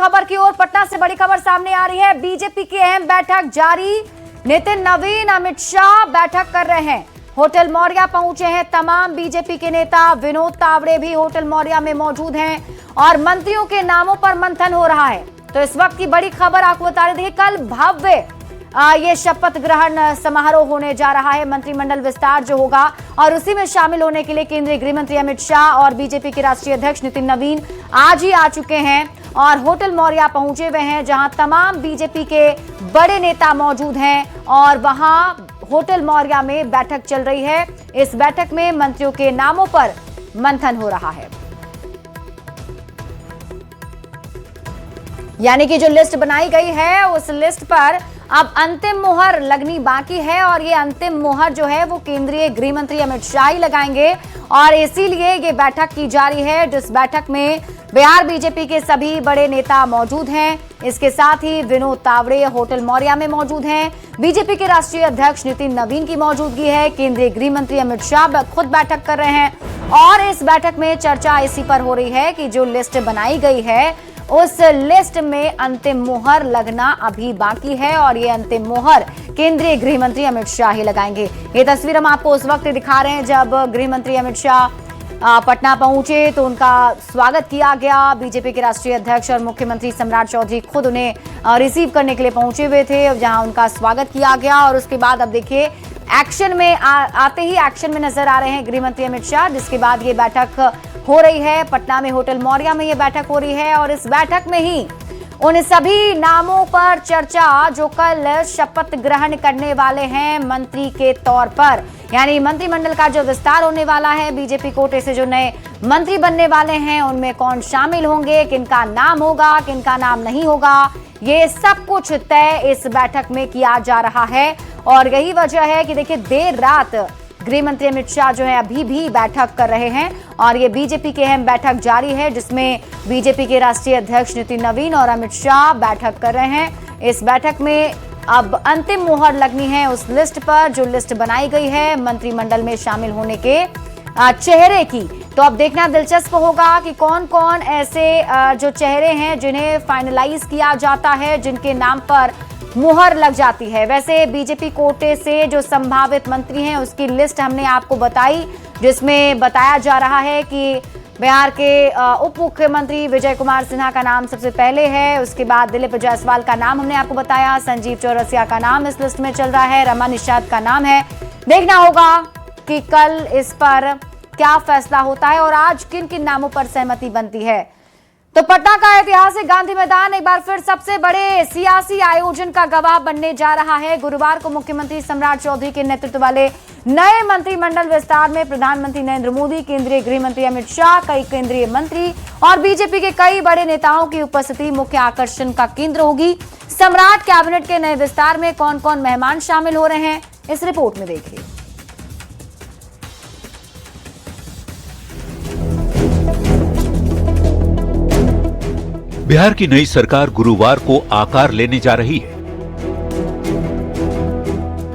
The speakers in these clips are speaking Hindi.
खबर की ओर। पटना से बड़ी खबर सामने आ रही है। बीजेपी की अहम बैठक जारी। नितिन नवीन, अमित शाह बैठक कर रहे हैं। होटल मौर्या पहुंचे हैं तमाम बीजेपी के नेता। विनोद तावड़े भी होटल मौर्या में मौजूद हैं और मंत्रियों के नामों पर मंथन हो रहा है। तो इस वक्त की बड़ी खबर आपको बता रहे थे, कल भव्य ये शपथ ग्रहण समारोह होने जा रहा है। मंत्रिमंडल विस्तार जो होगा और उसी में शामिल होने के लिए केंद्रीय गृह मंत्री अमित शाह और बीजेपी के राष्ट्रीय अध्यक्ष नितिन नवीन आज ही आ चुके हैं और होटल मौर्या पहुंचे हुए हैं, जहां तमाम बीजेपी के बड़े नेता मौजूद हैं और वहां होटल मौर्या में बैठक चल रही है। इस बैठक में मंत्रियों के नामों पर मंथन हो रहा है। यानी कि जो लिस्ट बनाई गई है उस लिस्ट पर अब अंतिम मुहर लगनी बाकी है और ये अंतिम मुहर जो है वो केंद्रीय गृह मंत्री अमित शाह ही लगाएंगे और इसीलिए ये बैठक की जा रही है, जिस बैठक में बिहार बीजेपी के सभी बड़े नेता मौजूद हैं। इसके साथ ही विनोद तावड़े होटल मौर्या में मौजूद हैं। बीजेपी के राष्ट्रीय अध्यक्ष नितिन नवीन की मौजूदगी है। केंद्रीय गृह मंत्री अमित शाह खुद बैठक कर रहे हैं और इस बैठक में चर्चा इसी पर हो रही है कि जो लिस्ट बनाई गई है उस लिस्ट में अंतिम मुहर लगना अभी बाकी है और ये अंतिम मुहर केंद्रीय गृह मंत्री अमित शाह ही लगाएंगे। ये तस्वीर हम आपको उस वक्त दिखा रहे हैं जब गृह मंत्री अमित शाह पटना पहुंचे तो उनका स्वागत किया गया। बीजेपी के राष्ट्रीय अध्यक्ष और मुख्यमंत्री सम्राट चौधरी खुद उन्हें रिसीव करने के लिए पहुंचे हुए थे, जहां उनका स्वागत किया गया और उसके बाद अब देखिए एक्शन में आते ही एक्शन में नजर आ रहे हैं गृह मंत्री अमित शाह, जिसके बाद ये बैठक हो रही है। पटना में होटल मौर्या में ये बैठक हो रही है और इस बैठक में ही उन सभी नामों पर चर्चा जो कल शपथ ग्रहण करने वाले हैं मंत्री के तौर पर, यानी मंत्रिमंडल का जो विस्तार होने वाला है, बीजेपी कोटे से जो नए मंत्री बनने वाले हैं उनमें कौन शामिल होंगे, किनका नाम होगा, किनका नाम नहीं होगा, ये सब कुछ तय इस बैठक में किया जा रहा है। और यही वजह है कि देखिए देर रात गृह मंत्री अमित शाह जो है अभी भी बैठक कर रहे हैं और ये बीजेपी की अहम बैठक जारी है, जिसमें बीजेपी के राष्ट्रीय अध्यक्ष नितिन नवीन और अमित शाह बैठक कर रहे हैं। इस बैठक में अब अंतिम मुहर लगनी है उस लिस्ट पर जो लिस्ट बनाई गई है मंत्रिमंडल में शामिल होने के चेहरे की। तो अब देखना दिलचस्प होगा कि कौन कौन ऐसे जो चेहरे हैं जिन्हें फाइनलाइज किया जाता है, जिनके नाम पर मुहर लग जाती है। वैसे बीजेपी कोटे से जो संभावित मंत्री हैं उसकी लिस्ट हमने आपको बताई, जिसमें बताया जा रहा है कि बिहार के उप मुख्यमंत्री विजय कुमार सिन्हा का नाम सबसे पहले है। उसके बाद दिलीप जायसवाल का नाम हमने आपको बताया, संजीव चौरसिया का नाम इस लिस्ट में चल रहा है, रमा निषाद का नाम है। देखना होगा कि कल इस पर क्या फैसला होता है और आज किन किन नामों पर सहमति बनती है। तो पटना का ऐतिहासिक गांधी मैदान एक बार फिर सबसे बड़े सियासी आयोजन का गवाह बनने जा रहा है। गुरुवार को मुख्यमंत्री सम्राट चौधरी के नेतृत्व वाले नए मंत्रिमंडल विस्तार में प्रधानमंत्री नरेंद्र मोदी, केंद्रीय गृह मंत्री अमित शाह, कई केंद्रीय मंत्री और बीजेपी के कई बड़े नेताओं की उपस्थिति मुख्य आकर्षण का केंद्र होगी। सम्राट कैबिनेट के नए विस्तार में कौन कौन मेहमान शामिल हो रहे हैं, इस रिपोर्ट में देखिए। बिहार की नई सरकार गुरुवार को आकार लेने जा रही है।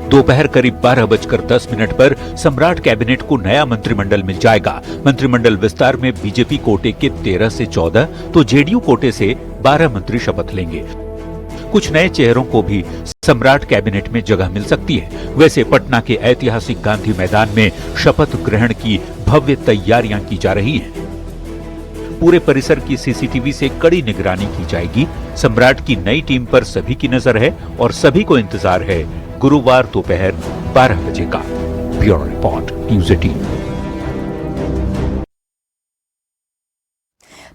दोपहर करीब 12:10 पर सम्राट कैबिनेट को नया मंत्रिमंडल मिल जाएगा। मंत्रिमंडल विस्तार में बीजेपी कोटे के 13 से 14 तो जेडीयू कोटे से 12 मंत्री शपथ लेंगे। कुछ नए चेहरों को भी सम्राट कैबिनेट में जगह मिल सकती है। वैसे पटना के ऐतिहासिक गांधी मैदान में शपथ ग्रहण की भव्य तैयारियां की जा रही हैं। पूरे परिसर की सीसीटीवी से कड़ी निगरानी की जाएगी। सम्राट की नई टीम पर सभी की नजर है और सभी को इंतजार है गुरुवार दोपहर 12 बजे का। Bureau report, news 18।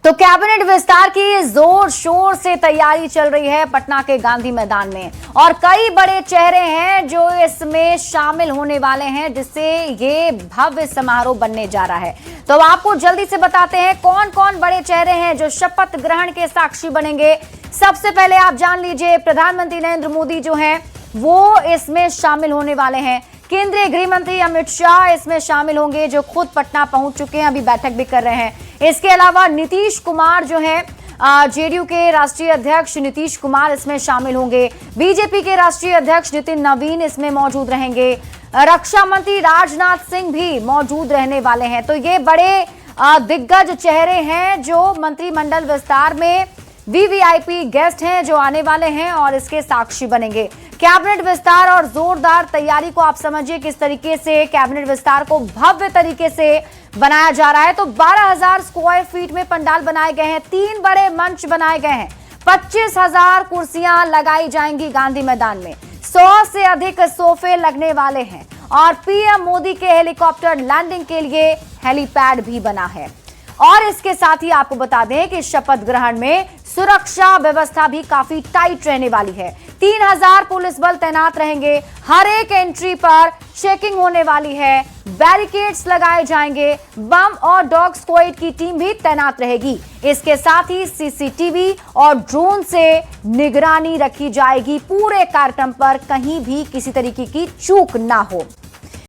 तो कैबिनेट विस्तार की जोर शोर से तैयारी चल रही है पटना के गांधी मैदान में और कई बड़े चेहरे हैं जो इसमें शामिल होने वाले हैं, जिससे ये भव्य समारोह बनने जा रहा है। तो आपको जल्दी से बताते हैं कौन कौन बड़े चेहरे हैं जो शपथ ग्रहण के साक्षी बनेंगे। सबसे पहले आप जान लीजिए, प्रधानमंत्री नरेंद्र मोदी जो हैं वो इसमें शामिल होने वाले हैं। केंद्रीय गृह मंत्री अमित शाह इसमें शामिल होंगे, जो खुद पटना पहुंच चुके हैं, अभी बैठक भी कर रहे हैं। इसके अलावा नीतीश कुमार जो हैं, जेडीयू के राष्ट्रीय अध्यक्ष नीतीश कुमार इसमें शामिल होंगे। बीजेपी के राष्ट्रीय अध्यक्ष नितिन नवीन इसमें मौजूद रहेंगे। रक्षा मंत्री राजनाथ सिंह भी मौजूद रहने वाले हैं। तो ये बड़े दिग्गज चेहरे हैं जो मंत्रिमंडल विस्तार में वीवीआईपी गेस्ट हैं जो आने वाले हैं और इसके साक्षी बनेंगे। कैबिनेट विस्तार और जोरदार तैयारी को आप समझिए किस तरीके से कैबिनेट विस्तार को भव्य तरीके से बनाया जा रहा है। तो 12,000 स्क्वायर फीट में पंडाल बनाए गए हैं, 3 बड़े मंच बनाए गए हैं, 25,000 कुर्सियां लगाई जाएंगी गांधी मैदान में, 100 से अधिक सोफे लगने वाले हैं और पीएम मोदी के हेलीकॉप्टर लैंडिंग के लिए हेलीपैड भी बना है। और इसके साथ ही आपको बता दें कि शपथ ग्रहण में सुरक्षा व्यवस्था भी काफी टाइट रहने वाली है। 3,000 पुलिस बल तैनात रहेंगे, हर एक एंट्री पर चेकिंग होने वाली है, बैरिकेड्स लगाए जाएंगे, बम और डॉग स्क्वाड की टीम भी तैनात रहेगी। इसके साथ ही सीसीटीवी और ड्रोन से निगरानी रखी जाएगी पूरे कार्यक्रम पर, कहीं भी किसी तरीके की चूक ना हो।